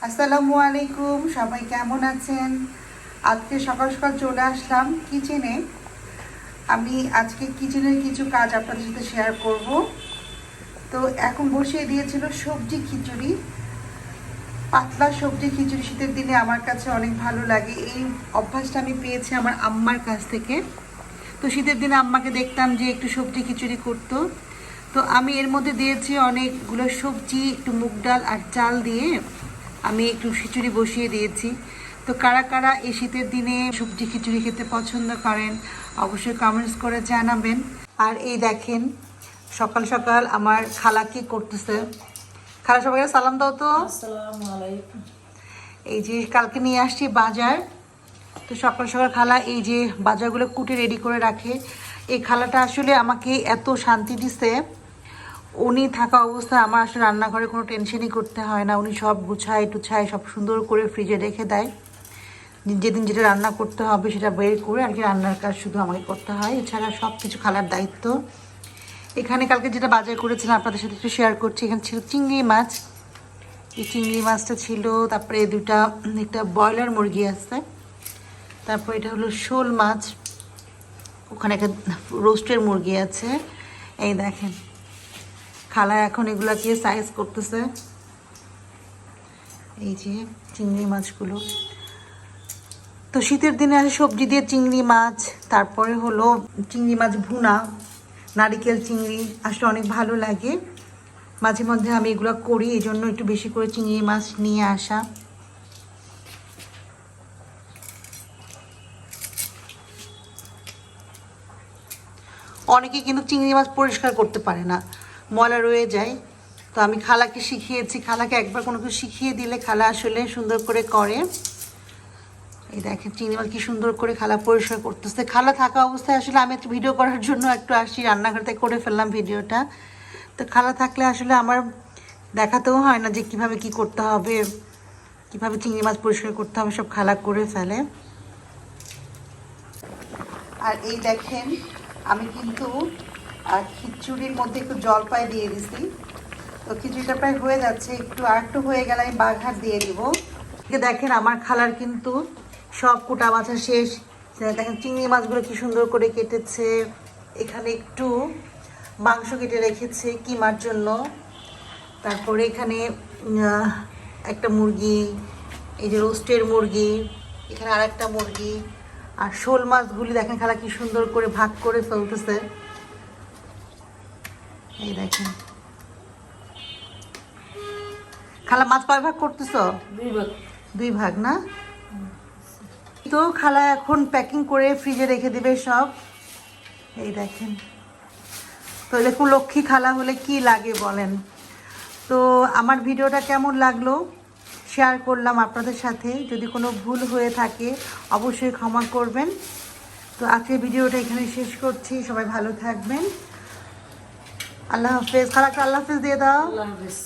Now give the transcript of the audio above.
আসসালামু আলাইকুম, সবাই কেমন আছেন? আজকে সকাল সকাল চলে আসলাম কিচেনে। আমি আজকে কিচেনের কিছু কাজ আপনাদের সাথে শেয়ার করব। তো এখন বসিয়ে দিয়েছিল সবজি খিচুড়ি, পাতলা সবজি খিচুড়ি। শীতের দিনে আমার কাছে অনেক ভালো লাগে। এই অভ্যাসটা আমি পেয়েছি আমার আম্মার কাছ থেকে। তো শীতের দিনে আম্মাকে দেখতাম যে একটু সবজি খিচুড়ি করতো। তো আমি এর মধ্যে দিয়েছি অনেকগুলো সবজি, একটু মুগ ডাল আর চাল দিয়ে আমি একটু খিচুড়ি বসিয়ে দিয়েছি। তো কারা কারা এই শীতের দিনে সবজি খিচুড়ি খেতে পছন্দ করেন অবশ্যই কমেন্টস করে জানাবেন। আর এই দেখেন সকাল সকাল আমার খালা কি করতেছে। খালা সবাইকে সালাম দাও তো। আসসালামু আলাইকুম। এই যে কালকে নিয়ে আসছি বাজার। তো সকাল সকাল খালা এই যে বাজারগুলো কুটে রেডি করে রাখে। এই খালাটা আসলে আমাকে এত শান্তি দিছে। উনি থাকা অবস্থায় আমার আসলে রান্নাঘরে কোনো টেনশনই করতে হয় না। উনি সব গুছায় টুছায় সব সুন্দর করে ফ্রিজে রেখে দেয়। যেদিন যেটা রান্না করতে হবে সেটা বের করে আর কি রান্নার কাজ শুধু আমাকে করতে হয়। এছাড়া সব কিছু খালার দায়িত্ব। এখানে কালকে যেটা বাজার করেছিলাম আপনাদের সাথে একটু শেয়ার করছি। এখানে ছিল চিংড়ি মাছ। এই চিংড়ি মাছটা ছিল, তারপরে একটা ব্রয়লার মুরগি আছে, তারপর এটা হলো শোল মাছ, ওখানে একটা রোস্টের মুরগি আছে। এই দেখেন খালা এখন এগুলাকে সাইজ করতেছে। এই যে চিংড়ি মাছগুলো। তো শীতের দিনে আসে সবজি দিয়ে চিংড়ি মাছ, তারপরে হলো চিংড়ি মাছ ভুনা, নারিকেল চিংড়ি আসলে অনেক ভালো লাগে। মাঝে মধ্যে আমি এগুলো করি, এই জন্য একটু বেশি করে চিংড়ি মাছ নিয়ে আসা। অনেকে কিন্তু চিংড়ি মাছ পরিষ্কার করতে পারে না, ময়লা রয়ে যায়। তো আমি খালাকে শিখিয়েছি। খালাকে একবার কোনো কিছু শিখিয়ে দিলে খালা আসলে সুন্দর করে করে। এই দেখেন চিংড়ি মাছ কি সুন্দর করে খালা পরিষ্কার করতেছে। খালা থাকা অবস্থায় আসলে আমি একটু ভিডিও করার জন্য একটু আসি রান্নাঘর থেকে, করে ফেললাম ভিডিওটা। তো খালা থাকলে আসলে আমার দেখাতেও হয় না যে কিভাবে কি করতে হবে, কিভাবে চিংড়ি মাছ পরিষ্কার করতে হবে, সব খালা করে ফেলে। আর এই দেখেন আমি কিন্তু খিচুড়ির মধ্যে একটু জলপাই দিয়ে দিছি। তো খিচুড়িটা প্রায় হয়ে যাচ্ছে, আর একটু হয়ে গেলে আমি বাঘার দিয়ে দিব। দেখেন আমার খালার কিন্তু সব কুটা বাছা শেষ। দেখেন চিংড়ি মাছগুলো কি সুন্দর করে কেটেছে। এখানে একটু মাংস কেটে রেখেছে কিমার জন্য। তারপরে এখানে একটা মুরগি, এই যে রোস্টের মুরগি, এখানে আর একটা মুরগি। আর শোল মাছগুলি দেখেন খালা কি সুন্দর করে ভাগ করে ফেলতেছে। এই দেখেন খালা মাছ কয় ভাগ করতেছো? দুই ভাগ না? তো খালা এখন প্যাকিং করে ফ্রিজে রেখে দিবে সব। এই দেখেন তো এরকম লক্ষ্মী খালা হলে কি লাগে বলেন। তো আমার ভিডিওটা কেমন লাগলো শেয়ার করলাম আপনাদের সাথে। যদি কোনো ভুল হয়ে থাকে অবশ্যই ক্ষমা করবেন। তো আজকের ভিডিওটা এখানে শেষ করছি। সবাই ভালো থাকবেন। আল্লাহ হাফেজ। খালাকে আল্লাহ হাফেজ দিয়ে দাও। আল্লাহ হাফেজ।